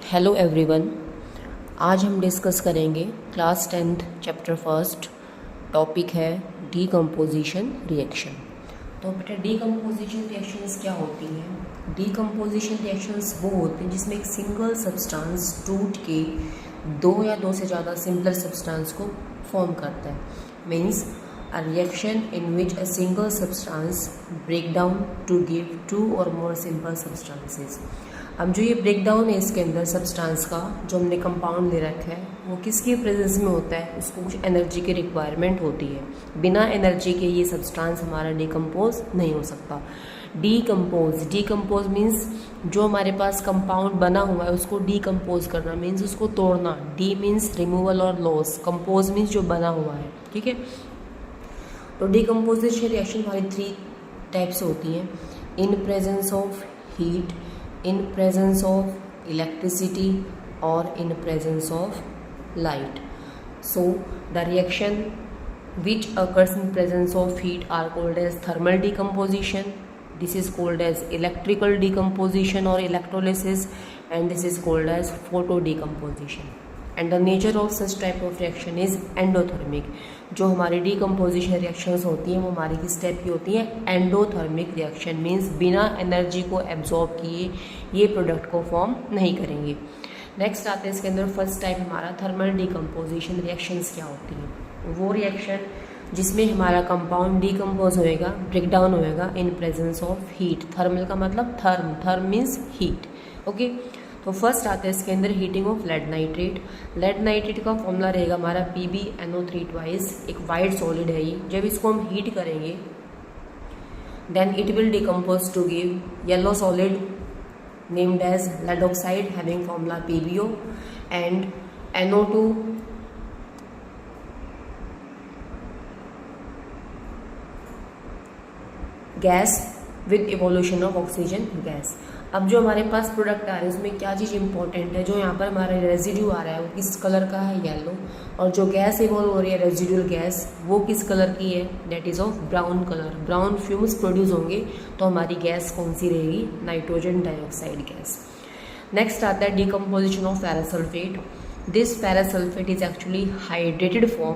Hello everyone. आज हम discuss करेंगे class 10th chapter first. Topic है डीकम्पोजिशन रिएक्शन। तो बेटा डीकम्पोजिशन रिएक्शंस क्या होती हैं? डीकम्पोजिशन रिएक्शंस वो होते हैं जिसमें एक सिंगल सब्सटेंस टूट के दो या दो से ज़्यादा सिंपलर सब्सटेंस को फॉर्म करता है। Means a reaction in which a single substance break down to give two or more simple substances। अब जो ये ब्रेक डाउन है इसके अंदर सब्सटेंस का, जो हमने कंपाउंड ले रखा है, वो किसकी प्रेजेंस में होता है? उसको कुछ एनर्जी की रिक्वायरमेंट होती है। बिना एनर्जी के ये सब्सटेंस हमारा डिकम्पोज नहीं हो सकता। डीकम्पोज मीन्स जो हमारे पास कंपाउंड बना हुआ है उसको डीकम्पोज करना, मीन्स उसको तोड़ना। डी मीन्स रिमूवल और लॉस, कंपोज मीन्स जो बना हुआ है। ठीक है, तो डीकम्पोजिशन रिएक्शन हमारी 3 टाइप्स होती हैं। In presence of heat, in presence of electricity और in presence of light. So the reaction which occurs in presence of heat are called as thermal decomposition, this is called as electrical decomposition or electrolysis, and this is called as photo decomposition, and the nature of such type of reaction is endothermic। जो हमारी decomposition reactions होती हैं वो हमारी किस type की होती हैं? एंडोथर्मिक रिएक्शन, मीन्स बिना एनर्जी को एब्जॉर्ब किए ये प्रोडक्ट को फॉर्म नहीं करेंगे। नेक्स्ट आते हैं इसके अंदर फर्स्ट टाइप हमारा थर्मल डीकम्पोजिशन रिएक्शंस क्या होती हैं? वो रिएक्शन जिसमें हमारा कंपाउंड डीकम्पोज होएगा, ब्रेक डाउन होएगा in presence of heat. Thermal का मतलब थर्म मीन्स हीट। ओके, तो फर्स्ट आता है इसके अंदर heating of lead nitrate. Lead nitrate का फॉर्मूला रहेगा हमारा PbNO3 ट्वाइस। एक वाइट सॉलिड है ये। जब इसको हम हीट करेंगे then it will decompose to give yellow solid named as lead oxide having formula PbO and NO2 gas with evolution of oxygen gas. अब जो हमारे पास प्रोडक्ट आ रहा है उसमें क्या चीज़ इंपॉर्टेंट है? जो यहाँ पर हमारा रेजिड्यू आ रहा है वो किस कलर का है? येलो। और जो गैस इवॉल्व हो रही है रेजिड्यूल गैस, वो किस कलर की है? That is of brown colour. Brown fumes produce होंगे तो हमारी गैस कौन सी रहेगी? Nitrogen dioxide gas. नेक्स्ट आता है decomposition of ferrous sulphate. This ferrous sulphate is actually hydrated form,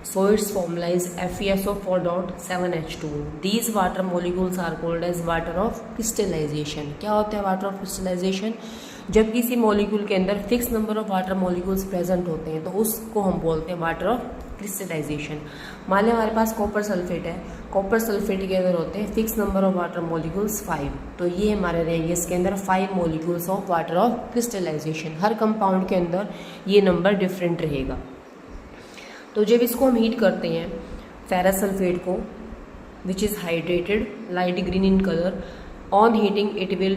so its formula is FeSO4.7H2। These water molecules are called as water of crystallization। क्या होता है वाटर ऑफ क्रिस्टलाइजेशन? जब किसी molecule के अंदर fix number of water molecules present होते हैं तो उसको हम बोलते हैं वाटर ऑफ क्रिस्टलाइजेशन। मान लें हमारे पास कॉपर सल्फेट है, कॉपर सल्फेट के अंदर होते हैं fix number of water molecules 5, तो ये हमारे रहेंगे इसके अंदर 5 molecules of water of crystallization. हर कंपाउंड के अंदर ये नंबर डिफरेंट रहेगा। तो जब इसको हम हीट करते हैं फेरस सल्फेट को, which is hydrated light green in colour, on heating it will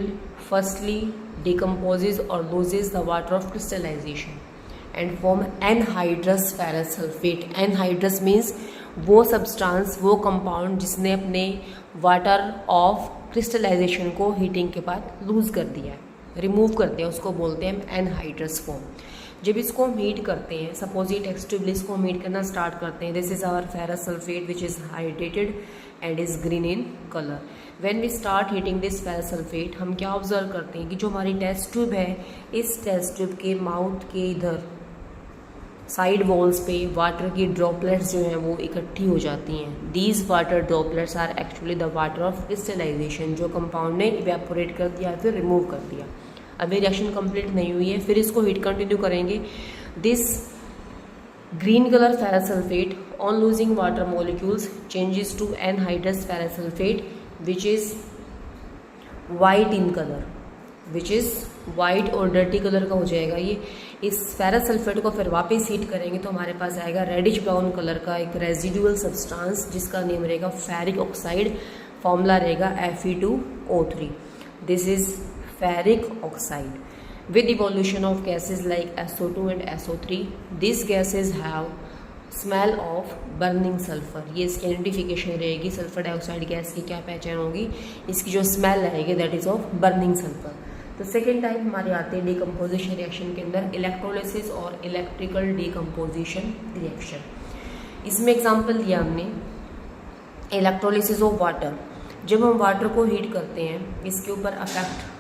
firstly decomposes और loses the water of crystallisation and form anhydrous ferrous sulphate. Anhydrous means वो सब्सटेंस, वो कंपाउंड जिसने अपने वाटर ऑफ क्रिस्टलाइजेशन को heating के बाद loose कर दिया है, रिमूव कर दिया, उसको बोलते हैं एनहाइड्रस फॉर्म। जब इसको हम हीट करते हैं, सपोज ये टेक्स्ट ट्यूब इसको हम हीट करना स्टार्ट करते हैं, this is our ferrous sulphate which is hydrated and is green in colour. When we start heating this ferrous sulphate, हम क्या ऑब्जर्व करते हैं कि जो हमारी टेस्ट ट्यूब है, इस टेस्ट ट्यूब के माउथ के इधर साइड वॉल्स पे वाटर की ड्रॉपलेट्स जो हैं वो इकट्ठी हो जाती हैं। These water droplets are actually the water of crystallization, जो कंपाउंड ने इवेपोरेट कर दिया फिर रिमूव कर दिया। अभी रिएक्शन कंप्लीट नहीं हुई है, फिर इसको हीट कंटिन्यू करेंगे। This green colour ferrous sulphate on losing water molecules changes to anhydrous ferrous sulphate which is white in colour, which is white और डर्टी कलर का हो जाएगा ये। इस फेरस सल्फेट को फिर वापस हीट करेंगे तो हमारे पास आएगा रेडिश ब्राउन कलर का एक रेजिडुअल सब्सटेंस जिसका नेम रहेगा फेरिक ऑक्साइड। फॉर्मूला रहेगा Fe2O3। This is ferric oxide with evolution of gases like SO2 and SO3। These gases have smell of burning sulfur। ये इसकी आइडेंटिफिकेशन रहेगी, सल्फर डाइऑक्साइड गैस की क्या पहचान होगी? इसकी जो स्मेल रहेगी that is of burning sulphur. तो सेकेंड टाइप हमारे आते हैं डीकम्पोजिशन रिएक्शन के अंदर इलेक्ट्रोलिसिस और इलेक्ट्रिकल डीकम्पोजिशन रिएक्शन। इसमें एग्जाम्पल दिया हमने इलेक्ट्रोलिसिस ऑफ वाटर। जब हम वाटर को हीट करते हैं इसके ऊपर अफेक्ट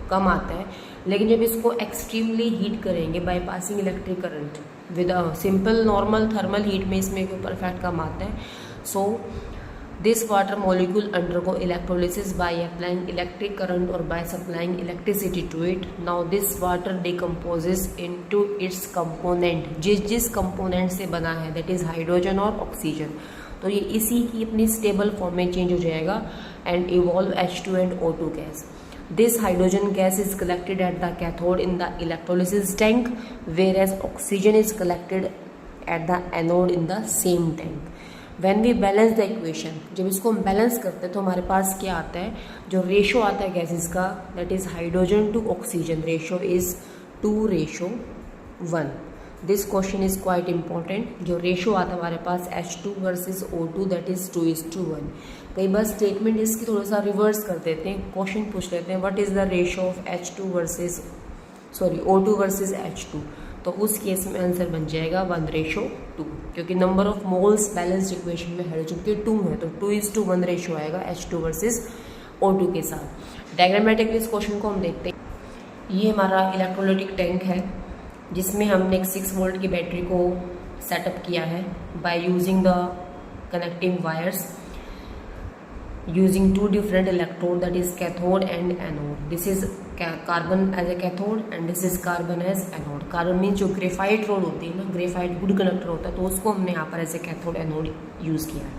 कम आता है, लेकिन जब इसको एक्सट्रीमली हीट करेंगे by passing electric current with a simple normal thermal heat में इसमें कोई परफेक्ट काम आता है. So this water molecule undergo electrolysis by applying electric current और by supplying electricity to it. Now this water decomposes into its component. जिस component से बना है दैट इज हाइड्रोजन और ऑक्सीजन, तो ये इसी की अपनी स्टेबल फॉर्म में चेंज हो जाएगा and evolve H2 and O2 gas. This hydrogen gas is collected at the cathode in the electrolysis tank, whereas oxygen is collected at the anode in the same tank. When we balance the equation, जब इसको हम balance करते हैं तो हमारे पास क्या आता है, जो रेशो आता है गैसेस का that is hydrogen to oxygen ratio is 2:1. This question is quite important. जो रेशो आता है हमारे पास H2 versus O2 that is 2:1. कई बार स्टेटमेंट इसकी थोड़ा सा रिवर्स कर देते हैं, क्वेश्चन पूछ लेते हैं what is the ratio of O2 versus H2, तो उस केस में आंसर बन जाएगा 1:2, क्योंकि number of moles balanced equation में हाइड्रोजन के 2 है, तो 2:1 रेशो आएगा H2 वर्सेज O2 के साथ. डायग्रामेटिकली इस क्वेश्चन को हम देखते हैं. ये हमारा इलेक्ट्रोलाइटिक टैंक है जिसमें हमने एक 6 वोल्ट की बैटरी को सेटअप किया है by using the connecting wires using 2 different electrode that is cathode and anode. This is carbon as a cathode and this is carbon as anode. Carbon means जो graphite road होती है ना, graphite good conductor होता है, तो उसको हमने यहाँ पर as a cathode anode use किया है.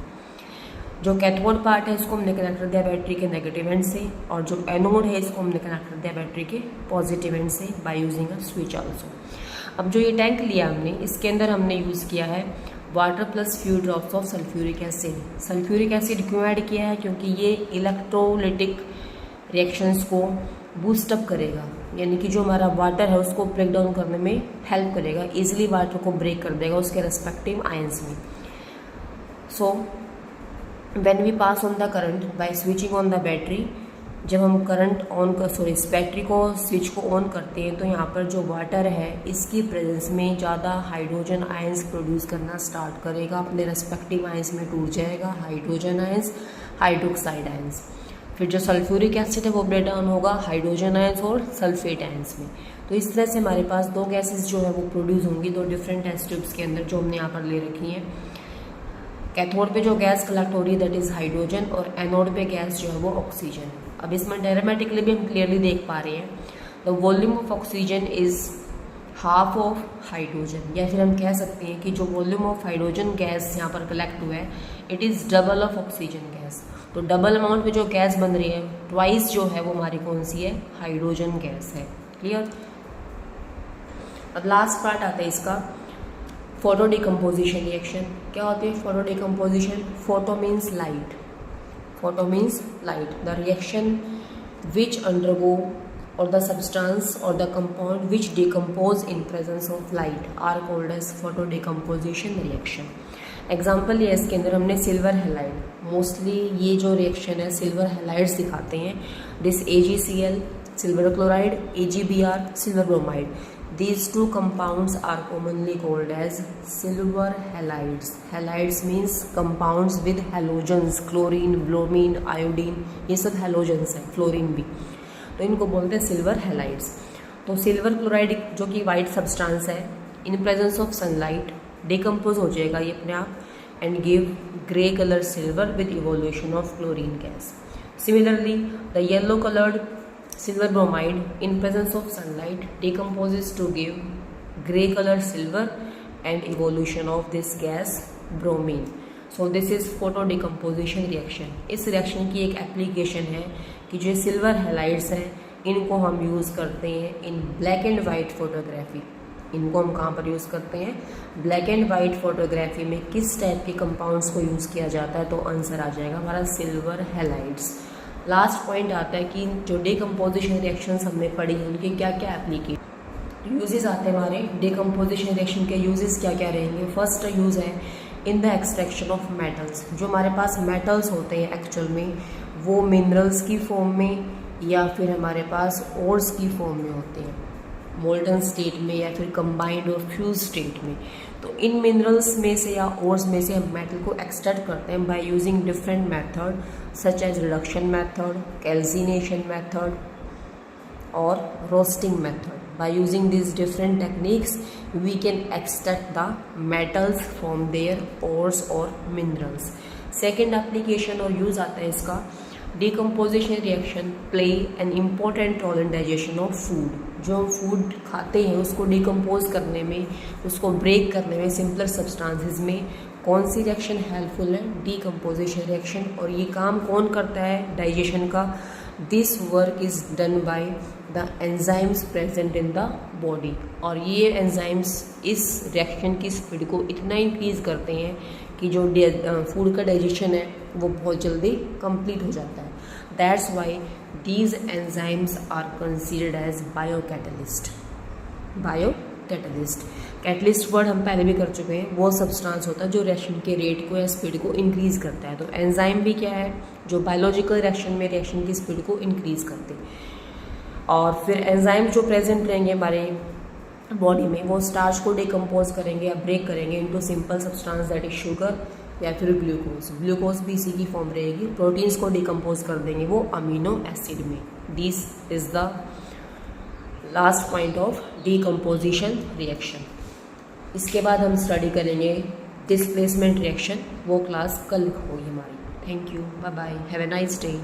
जो कैथोड पार्ट है इसको हमने कनेक्ट कर दिया बैटरी के नेगेटिव एंड से, और जो एनोड है इसको हमने कनेक्ट कर दिया बैटरी के पॉजिटिव एंड से by using a switch also. अब जो ये टैंक लिया हमने, इसके अंदर हमने यूज़ किया है water plus few drops of sulphuric acid. Sulphuric acid क्यों ऐड किया है, क्योंकि ये इलेक्ट्रोलिटिक रिएक्शंस को बूस्ट अप करेगा, यानी कि जो हमारा वाटर है उसको ब्रेक डाउन करने में हेल्प करेगा, इजीली वाटर को ब्रेक कर देगा उसके रेस्पेक्टिव आयंस में. So when we pass on the current by switching on the battery, जब हम करंट ऑन कर इस बैटरी को स्विच को ऑन करते हैं तो यहाँ पर जो वाटर है इसकी प्रेजेंस में ज़्यादा हाइड्रोजन आयंस प्रोड्यूस करना स्टार्ट करेगा, अपने रेस्पेक्टिव आयंस में टूट जाएगा, हाइड्रोजन आयंस, हाइड्रोक्साइड आयंस. फिर जो सल्फ्यूरिक एसिड है वो ब्रेक डाउन होगा हाइड्रोजन आयंस और सल्फेट आयंस में. तो इस तरह से हमारे पास 2 गैसेस जो है वो प्रोड्यूस होंगी 2 डिफरेंट टेस्ट ट्यूब्स के अंदर, जो हमने यहाँ पर ले रखी हैं. कैथोड पे जो गैस कलेक्ट हो रही है दैट इज़ हाइड्रोजन, और एनोड पे गैस जो है वो ऑक्सीजन. अब इसमें डायग्रामेटिकली भी हम क्लियरली देख पा रहे हैं the volume of oxygen is half of hydrogen, या फिर हम कह सकते हैं कि जो वॉल्यूम ऑफ हाइड्रोजन गैस यहाँ पर कलेक्ट हुआ है it is double of oxygen gas. तो डबल अमाउंट में जो गैस बन रही है ट्वाइस जो है वो हमारी कौन सी है, हाइड्रोजन गैस है. क्लियर. अब लास्ट पार्ट आता है इसका फोटो डिकम्पोजिशन रिएक्शन. क्या होती है photo decomposition? Photo means light, photo means light. The reaction which undergo or the substance or the compound which decompose in presence of light are called as photo decomposition reaction. Example ये इसके अंदर हमने silver halide, mostly ये जो reaction है silver halides दिखाते हैं. This AgCl silver chloride, AgBr silver bromide. These 2 compounds are commonly called as silver halides. Halides means compounds with halogens, chlorine, bromine, iodine, ये सब halogens हैं, फ्लोरीन भी, तो इनको बोलते हैं सिल्वर हैलाइड्स. तो सिल्वर क्लोराइड जो कि वाइट सब्सटेंस है, इन प्रेजेंस ऑफ सनलाइट डिकम्पोज हो जाएगा ये अपने आप and give grey colour silver with evolution of chlorine gas. Similarly the yellow coloured silver bromide in presence of sunlight decomposes to give gray color silver and evolution of this gas bromine. So this is photo decomposition reaction. इस reaction की एक application है कि जो silver halides हैं इनको हम use करते हैं इन ब्लैक एंड वाइट फोटोग्राफी. इनको हम कहाँ पर यूज़ करते हैं, ब्लैक एंड वाइट फोटोग्राफी में किस टाइप के कंपाउंड्स को यूज़ किया जाता है, तो आंसर आ जाएगा हमारा सिल्वर हैलाइड्स. लास्ट पॉइंट आता है कि जो डिकम्पोजिशन रिएक्शंस हमने पढ़ी हैं उनके क्या क्या एप्लीकेशन यूजेस आते हैं. हमारे डिकम्पोजिशन रिएक्शन के यूजेस क्या क्या रहेंगे. फर्स्ट यूज़ है in the extraction of metals. जो हमारे पास मेटल्स होते हैं एक्चुअल में वो मिनरल्स की फॉर्म में या फिर हमारे पास ओर्स की फॉर्म में होते हैं, मोल्टन स्टेट में या फिर कंबाइंड और फ्यूज स्टेट में. तो इन मिनरल्स में से या ओर्स में से हम मेटल को एक्सट्रैक्ट करते हैं by using different method such as reduction method, calcination method, or roasting method. By using these different techniques, we can extract the metals from their ores or minerals. Second application और use आता है इसका, decomposition reaction play an important role in digestion of food. जो हम food खाते हैं उसको decompose करने में, उसको ब्रेक करने में, सिंपलर सब्सटेंसेस में कौन सी रिएक्शन हेल्पफुल है? Decomposition reaction. और ये काम कौन करता है डाइजेशन का? This work is done by the enzymes present in the body. और ये एंजाइम्स इस रिएक्शन की स्पीड को इतना इंक्रीज़ करते हैं कि जो फूड का डाइजेशन है वो बहुत जल्दी कंप्लीट हो जाता है। That's why these enzymes are considered as biocatalyst. Biocatalyst, catalyst word हम पहले भी कर चुके हैं। वो सब्सटेंस होता है जो रिएक्शन के रेट को या स्पीड को इंक्रीज करता है। तो एंजाइम भी क्या है? जो बायोलॉजिकल रिएक्शन में रिएक्शन की स्पीड को इंक्रीज करते हैं। और फिर एंजाइम जो प्रेजेंट रहेंगे हमारे बॉडी में, वो स्टार्च को डिकम्पोज करेंगे या ब्रेक करेंगे into simple substance that is sugar या फिर ग्लूकोज भी इसी की फॉर्म रहेगी। प्रोटीन्स को डिकम्पोज कर देंगे वो अमीनो एसिड में। This is the last point of decomposition reaction. इसके बाद हम स्टडी करेंगे डिस्प्लेसमेंट रिएक्शन, वो क्लास कल होगी हमारी। Thank you, bye bye, have a nice day.